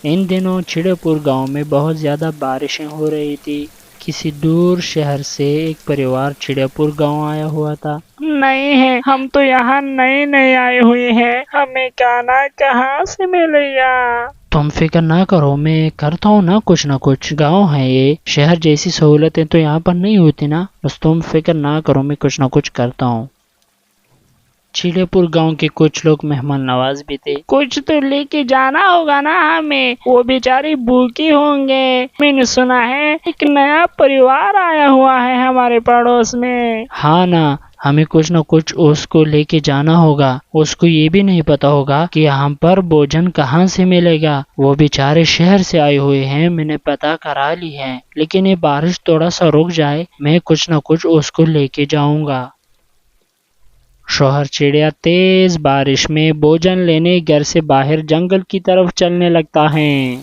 ان دنوں چڑے پور گاؤں میں بہت زیادہ بارشیں ہو رہی تھی۔ کسی دور شہر سے ایک پریوار چڑے پور گاؤں آیا ہوا تھا۔ نہیں ہے، ہم تو یہاں نئے آئے ہوئے ہیں، ہمیں کھانا کہاں سے ملے گا؟ تم فکر نہ کرو، میں کرتا ہوں نا کچھ گاؤں ہے یہ، شہر جیسی سہولتیں تو یہاں پر نہیں ہوتی نا، بس تم فکر نہ کرو، میں کچھ نہ کچھ کرتا ہوں۔ چڑے پور گاؤں کے کچھ لوگ مہمان نواز بھی تھے۔ کچھ تو لے کے جانا ہوگا نا ہمیں، وہ بیچاری بھوکی ہوں گے۔ میں نے سنا ہے ایک نیا پریوار آیا ہوا ہے ہمارے پڑوس میں۔ ہاں نا، ہمیں کچھ نہ کچھ اس کو لے کے جانا ہوگا۔ اس کو یہ بھی نہیں پتا ہوگا کہ یہاں پر بھوجن کہاں سے ملے گا۔ وہ بیچارے شہر سے آئے ہوئے ہیں، میں نے پتا کرا لی ہے، لیکن یہ بارش تھوڑا سا رک جائے، میں کچھ نہ کچھ اس کو لے کے جاؤں گا۔ شوہر چڑیا تیز بارش میں بھوجن لینے گھر سے باہر جنگل کی طرف چلنے لگتا ہے۔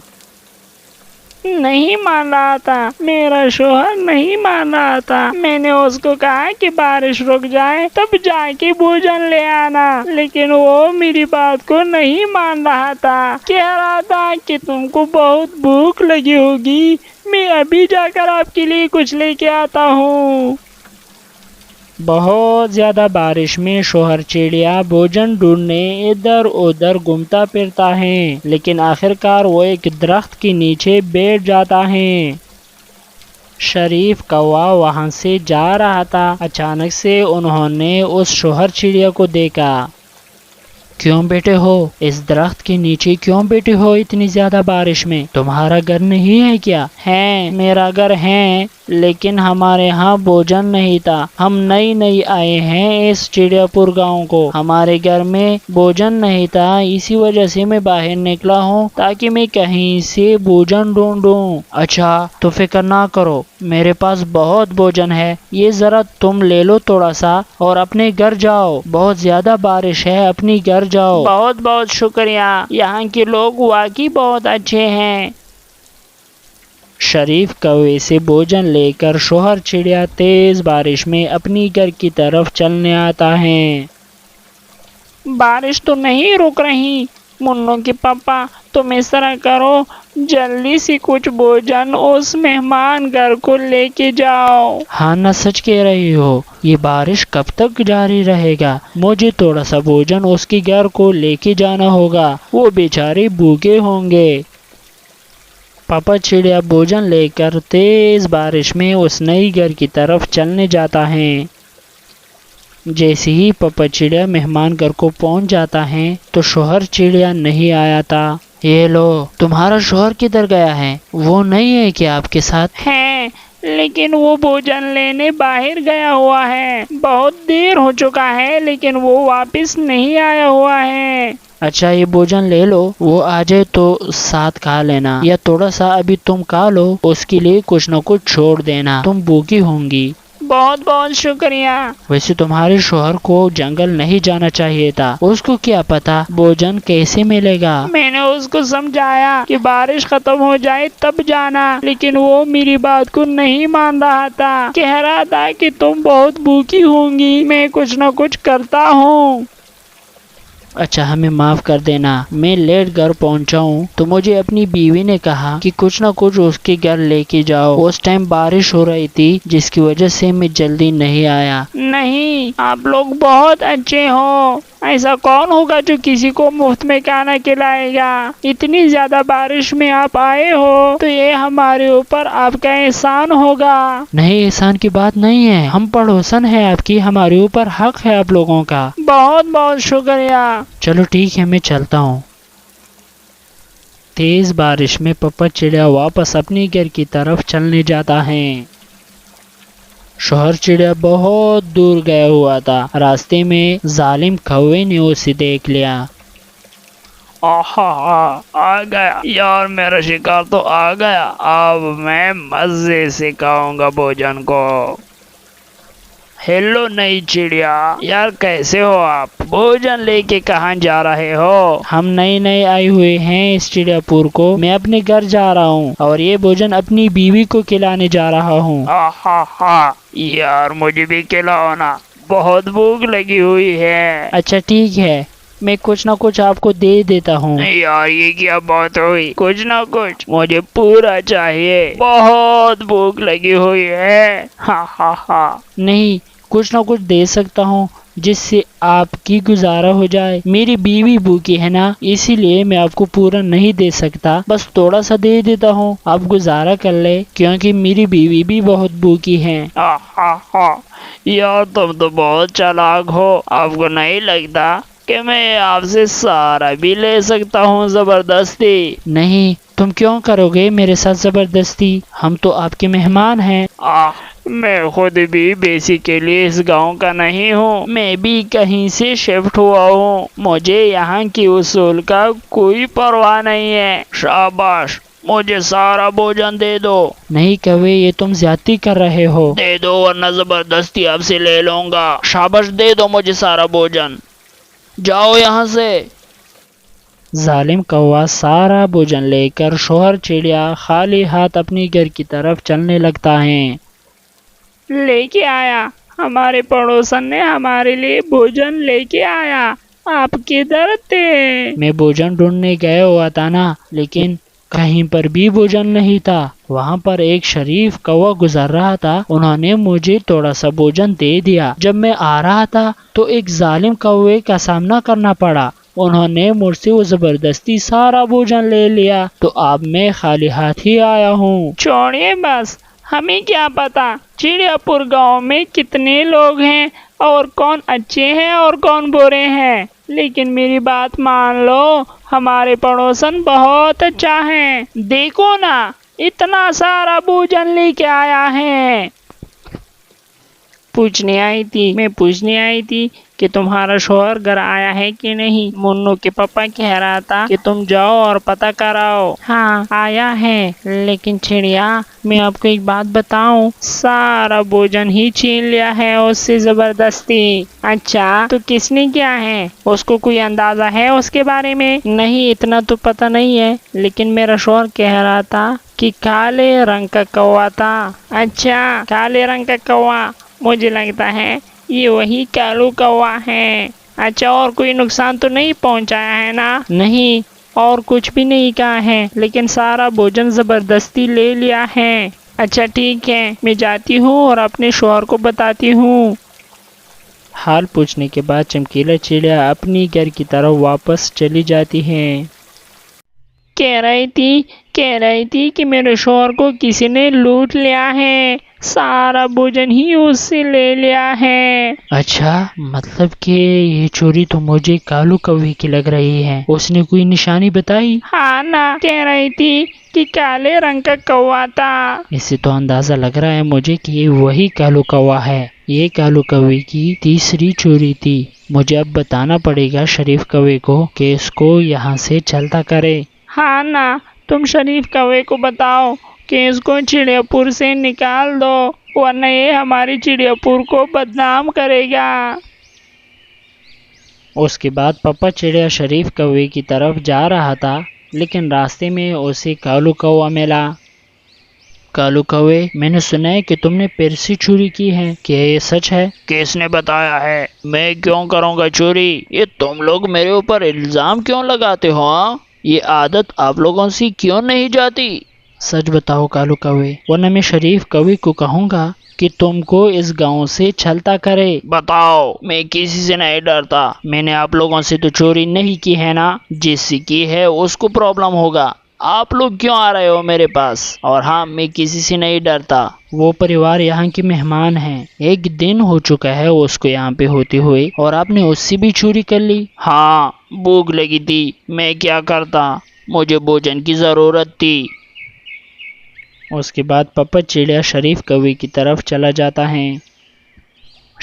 نہیں مان رہا تھا، میرا شوہر نہیں مان رہا تھا۔ میں نے اس کو کہا کہ بارش رک جائے تب جا کے بھوجن لے آنا، لیکن وہ میری بات کو نہیں مان رہا تھا۔ کہہ رہا تھا کہ تم کو بہت بھوک لگی ہوگی، میں ابھی جا کر آپ کے لیے کچھ لے کے آتا ہوں۔ بہت زیادہ بارش میں شوہر چڑیا بھوجن ڈھونڈنے ادھر ادھر گھومتا پھرتا ہے، لیکن آخرکار وہ ایک درخت کے نیچے بیٹھ جاتا ہے۔ شریف کوا وہاں سے جا رہا تھا، اچانک سے انہوں نے اس شوہر چڑیا کو دیکھا۔ کیوں بیٹھے ہو اس درخت کے نیچے؟ کیوں بیٹھے ہو اتنی زیادہ بارش میں؟ تمہارا گھر نہیں ہے کیا؟ ہے، میرا گھر ہے، لیکن ہمارے ہاں بھوجن نہیں تھا۔ ہم نئی آئے ہیں اس چڑیا پور گاؤں کو، ہمارے گھر میں بھوجن نہیں تھا، اسی وجہ سے میں باہر نکلا ہوں تاکہ میں کہیں سے بھوجن ڈھونڈوں۔ اچھا تو فکر نہ کرو، میرے پاس بہت بھوجن ہے، یہ ذرا تم لے لو تھوڑا سا اور اپنے گھر جاؤ، بہت زیادہ بارش ہے، اپنی گھر جاؤ۔ بہت بہت شکریہ، یہاں کے لوگ واقعی بہت اچھے ہیں۔ شریف کوے سے بھوجن لے کر شوہر چڑیا تیز بارش میں اپنی گھر کی طرف چلنے آتا ہے۔ بارش تو نہیں رک رہی، منو کے پاپا، تم اس طرح کرو، جلدی سے کچھ بھوجن اس مہمان گھر کو لے کے جاؤ۔ ہاں نا، سچ کہہ رہی ہو، یہ بارش کب تک جاری رہے گا؟ مجھے تھوڑا سا بھوجن اس کے گھر کو لے کے جانا ہوگا، وہ بیچارے بھوکے ہوں گے۔ پاپا چڑیا بھوجن لے کر تیز بارش میں اس نئی گھر کی طرف چلنے جاتا ہے۔ جیسے ہی پاپا چڑیا مہمان گھر کو پہنچ جاتا ہے تو شوہر چڑیا نہیں آیا تھا۔ یہ لو، تمہارا شوہر کدھر گیا ہے؟ وہ نہیں ہے کیا آپ کے ساتھ؟ ہے، لیکن وہ بھوجن لینے باہر گیا ہوا ہے، بہت دیر ہو چکا ہے، لیکن وہ واپس نہیں آیا ہوا ہے۔ اچھا، یہ بھوجن لے لو، وہ آ جائے تو ساتھ کھا لینا، یا تھوڑا سا ابھی تم کھا لو، اس کے لیے کچھ نہ کچھ چھوڑ دینا، تم بھوکی ہوں گی۔ بہت بہت شکریہ۔ ویسے تمہارے شوہر کو جنگل نہیں جانا چاہیے تھا، اس کو کیا پتا بھوجن کیسے ملے گا۔ میں نے اس کو سمجھایا کہ بارش ختم ہو جائے تب جانا، لیکن وہ میری بات کو نہیں مان رہا تھا، کہہ رہا تھا کہ تم بہت بھوکی ہوں گی، میں کچھ نہ کچھ کرتا ہوں۔ اچھا، ہمیں معاف کر دینا، میں لیٹ گھر پہنچا ہوں تو مجھے اپنی بیوی نے کہا کہ کچھ نہ کچھ اس کے گھر لے کے جاؤ، اس ٹائم بارش ہو رہی تھی جس کی وجہ سے میں جلدی نہیں آیا۔ نہیں، آپ لوگ بہت اچھے ہو، ایسا کون ہوگا جو کسی کو مفت میں کھانا کھلائے گا؟ اتنی زیادہ بارش میں آپ آئے ہو تو یہ ہمارے اوپر آپ کا احسان ہوگا۔ نہیں، احسان کی بات نہیں ہے، ہم پڑوسن ہیں آپ کی، ہمارے اوپر حق ہے آپ لوگوں کا۔ بہت بہت شکریہ۔ چلو ٹھیک ہے، میں چلتا ہوں۔ تیز بارش میں پپا چڑیا واپس اپنی گھر کی طرف چلنے جاتا ہے۔ شوہر چڑیا بہت دور گیا ہوا تھا، راستے میں ظالم کوے نے اسے دیکھ لیا۔ آ گیا یار، میرا شکار تو آ گیا، اب میں مزے سے کھاؤں گا بھوجن کو۔ ہیلو نئی چڑیا، یار کیسے ہو آپ؟ بھوجن لے کے کہاں جا رہے ہو؟ ہم نئے آئے ہوئے ہیں اس چڑیا پور کو، میں اپنے گھر جا رہا ہوں اور یہ بھوجن اپنی بیوی کو کھلانے جا رہا ہوں۔ یار مجھے بھی کھلاؤ نا، بہت بھوک لگی ہوئی ہے۔ اچھا ٹھیک ہے، मैं कुछ ना कुछ आपको दे देता हूँ। यार ये क्या बात हुई, कुछ ना कुछ, मुझे पूरा चाहिए, बहुत भूख लगी हुई है। हा हा हा। नहीं, कुछ ना कुछ दे सकता हूँ जिससे आपकी गुजारा हो जाए। मेरी बीवी भूखी है ना, इसीलिए मैं आपको पूरा नहीं दे सकता, बस थोड़ा सा दे देता हूँ, आप गुजारा कर ले, क्योंकि मेरी बीवी भी बहुत भूखी है। हा हा हा। यार तुम तो बहुत चालाक हो, आपको नहीं लगता कि मैं आपसे सारा भी ले सकता हूँ जबरदस्ती? नहीं, तुम क्यों करोगे मेरे साथ जबरदस्ती, हम तो आपके मेहमान हैं। मैं खुद भी बेसिकली इस गांव का नहीं हूँ, मैं भी कहीं से शिफ्ट हुआ हूँ, मुझे यहाँ की उसूल का कोई परवाह नहीं है। शाबाश, मुझे सारा भोजन दे दो। नहीं कौवे, ये तुम ज्यादती कर रहे हो। दे दो वरना जबरदस्ती आपसे ले लूंगा। शाबाश, दे दो मुझे सारा भोजन, जाओ यहाँ से। जालिम कौवा सारा भोजन लेकर शोहर चिड़िया खाली हाथ अपनी घर की तरफ चलने लगता है। लेके आया, हमारे पड़ोसन ने हमारे लिए भोजन लेके आया। आप किधर थे? मैं भोजन ढूंढने गया हुआ था ना, लेकिन कहीं पर भी भोजन नहीं था। वहाँ पर एक शरीफ कौवा गुजर रहा था, उन्होंने मुझे थोड़ा सा भोजन दे दिया। जब मैं आ रहा था तो एक जालिम कौवे का सामना करना पड़ा, उन्होंने मुझसे वो जबरदस्ती सारा भोजन ले लिया, तो अब मैं खाली हाथ ही आया हूँ। छोड़िए बस, हमें क्या पता चिड़ियापुर गांव में कितने लोग हैं और कौन अच्छे हैं और कौन बुरे हैं, लेकिन मेरी बात मान लो, हमारे पड़ोसन बहुत अच्छा है। देखो ना, इतना सारा भोजन लेके आया है। पूछने आई थी कि तुम्हारा शौहर घर आया है कि नहीं। मुन्नू के पापा कह रहा था कि तुम जाओ और पता कराओ। हाँ आया है, लेकिन चिड़िया मैं आपको एक बात बताऊं, सारा भोजन ही छीन लिया है उससे जबरदस्ती। अच्छा, तो किसने किया है? उसको कोई अंदाजा है उसके बारे में? नहीं, इतना तो पता नहीं है, लेकिन मेरा शौहर कह रहा था कि काले रंग का कौवा था। अच्छा, काले रंग का कौवा, मुझे लगता है ये वही कालू कौवा है। अच्छा, और कोई नुकसान तो नहीं पहुंचाया है ना? नहीं, और कुछ भी नहीं कहा है, लेकिन सारा भोजन जबरदस्ती ले लिया है। अच्छा ठीक है, मैं जाती हूँ और अपने शौहर को बताती हूँ। हाल पूछने के बाद चमकीला चिड़िया अपनी घर की तरफ वापस चली जाती है। कह रही थी कि मेरे शौहर को किसी ने लूट लिया है, सारा भोजन ही उससे ले लिया है। अच्छा, मतलब कि ये चोरी तो मुझे कालू कौवे की लग रही है, उसने कोई निशानी बताई? हाँ ना, कह रही थी कि काले रंग का कौवा था। इससे तो अंदाजा लग रहा है मुझे कि ये वही कालू कौवा है। ये कालू कौवे की तीसरी चोरी थी। मुझे अब बताना पड़ेगा शरीफ कौवे को कि इसको यहाँ से चलता करे। हाँ ना, तुम शरीफ कौवे को बताओ कि इसको चिड़ियापुर से निकाल दो, वरना ये हमारी चिड़ियापुर को बदनाम करेगा। उसके बाद पप्पा चिड़िया शरीफ कौवे की तरफ जा रहा था, लेकिन रास्ते में उसे कालू कौवा मिला। कालू कौवे, मैंने सुना है कि तुमने पेरसी चोरी की है, क्या ये सच है? किसने बताया है? मैं क्यों करूँगा चोरी? ये तुम लोग मेरे ऊपर इल्जाम क्यों लगाते हो? हाँ, ये आदत आप लोगों से क्यों नहीं जाती? सच बताओ कालू कौवे, वरना मैं शरीफ कौवे को कहूँगा कि तुमको इस गांव से छलता करे। बताओ, मैं किसी से नहीं डरता। मैंने आप लोगों से तो चोरी नहीं की है ना, जिससे की है उसको प्रॉब्लम होगा। आप लोग क्यों आ रहे हो मेरे पास? और हाँ, मैं किसी से नहीं डरता। वो परिवार यहाँ के मेहमान हैं, एक दिन हो चुका है उसको यहाँ पे होते हुए, और आपने उससे भी चोरी कर ली। हाँ, भूख लगी थी, मैं क्या करता, मुझे भोजन की जरूरत थी। उसके बाद पप्पा चिड़िया शरीफ कौवे की तरफ चला जाता है।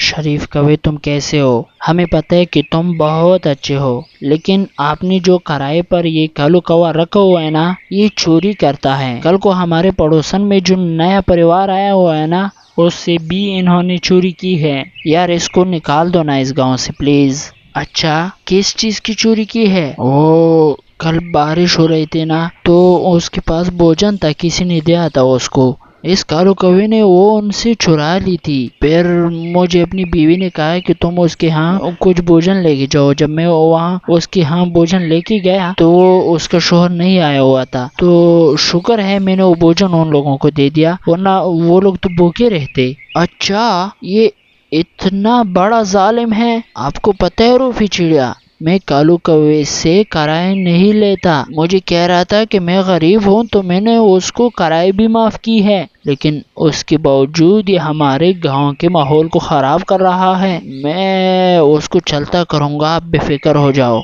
शरीफ कौवे, तुम कैसे हो? हमें पता है कि तुम बहुत अच्छे हो, लेकिन आपने जो किराए पर ये कालू कौवा रखा हुआ है ना, ये चोरी करता है। कल को हमारे पड़ोसन में जो नया परिवार आया हुआ है ना, उससे भी इन्होंने चोरी की है। यार, इसको निकाल दो ना इस गांव से प्लीज। अच्छा, किस चीज की चोरी की है? ओ, कल बारिश हो रही थी ना, तो उसके पास भोजन था, किसी ने दिया था उसको, इस कालू कौवे ने वो उनसे चुरा ली थी। फिर मुझे अपनी बीवी ने कहा कि तुम उसके यहाँ कुछ भोजन लेके जाओ। जब मैं वहाँ उसके यहाँ भोजन लेके गया तो उसका शोहर नहीं आया हुआ था। तो शुक्र है मैंने वो भोजन उन लोगों को दे दिया, वरना वो लोग तो भूखे रहते। अच्छा, ये इतना बड़ा जालिम है। आपको पता है रूफी चिड़िया, मैं कालू कौवे से किराया नहीं लेता। मुझे कह रहा था कि मैं गरीब हूँ तो मैंने उसको किराया भी माफ की है, लेकिन उसके बावजूद ये हमारे गांव के माहौल को खराब कर रहा है। मैं उसको चलता करूँगा, आप बेफिक्र हो जाओ।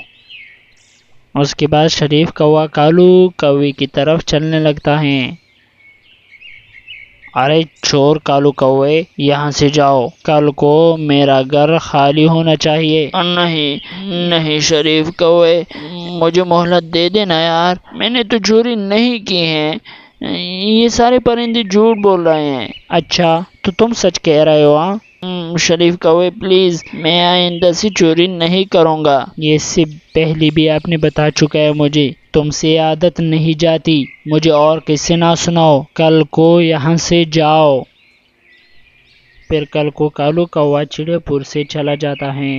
उसके बाद शरीफ कौवा कालू कौवे की तरफ चलने लगता है। अरे चोर कालू कौवे, यहाँ से जाओ, कल को मेरा घर खाली होना चाहिए। नहीं नहीं शरीफ कौवे, मुझे मोहलत दे देना यार, मैंने तो चोरी नहीं की है। ये सारे परिंदे झूठ बोल रहे हैं। अच्छा, तो तुम सच कह रहे हो? हाँ शरीफ कौवे प्लीज, मैं आइंदा से चोरी नहीं करूँगा। ये इससे पहले भी आपने बता चुका है मुझे, तुमसे आदत नहीं जाती। मुझे और किससे ना सुनाओ, कल को यहाँ से जाओ। फिर कल को कालू कौवा चिड़ियापुर से चला जाता है।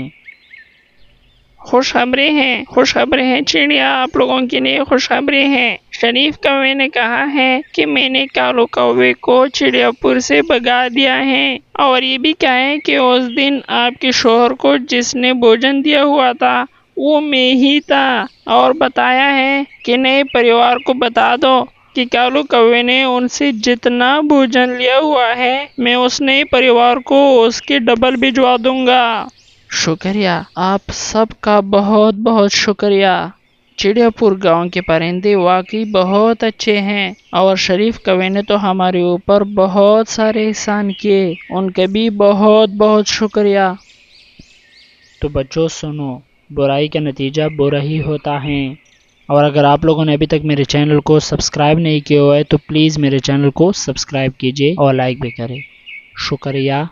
खुशखबरी है चिड़िया, आप लोगों के लिए खुशखबरी है। शरीफ कौवे ने कहा है कि मैंने कालू कौवे को चिड़ियापुर से भगा दिया है, और ये भी कहा है कि उस दिन आपके शोहर को जिसने भोजन दिया हुआ था वो मैं ही था, और बताया है कि नए परिवार को बता दो कि कालू कौवे ने उनसे जितना भोजन लिया हुआ है मैं उस नए परिवार को उसके डबल भिजवा दूंगा। शुक्रिया, आप सबका बहुत बहुत शुक्रिया। चिड़ियापुर गांव के परिंदे वाकई बहुत अच्छे हैं, और शरीफ कौवे ने तो हमारे ऊपर बहुत सारे एहसान किए, उनके भी बहुत बहुत शुक्रिया। तो बच्चों सुनो, बुराई का नतीजा बुरा ही होता है। और अगर आप लोगों ने अभी तक मेरे चैनल को सब्सक्राइब नहीं किया हुआ है तो प्लीज़ मेरे चैनल को सब्सक्राइब कीजिए और लाइक भी करें। शुक्रिया।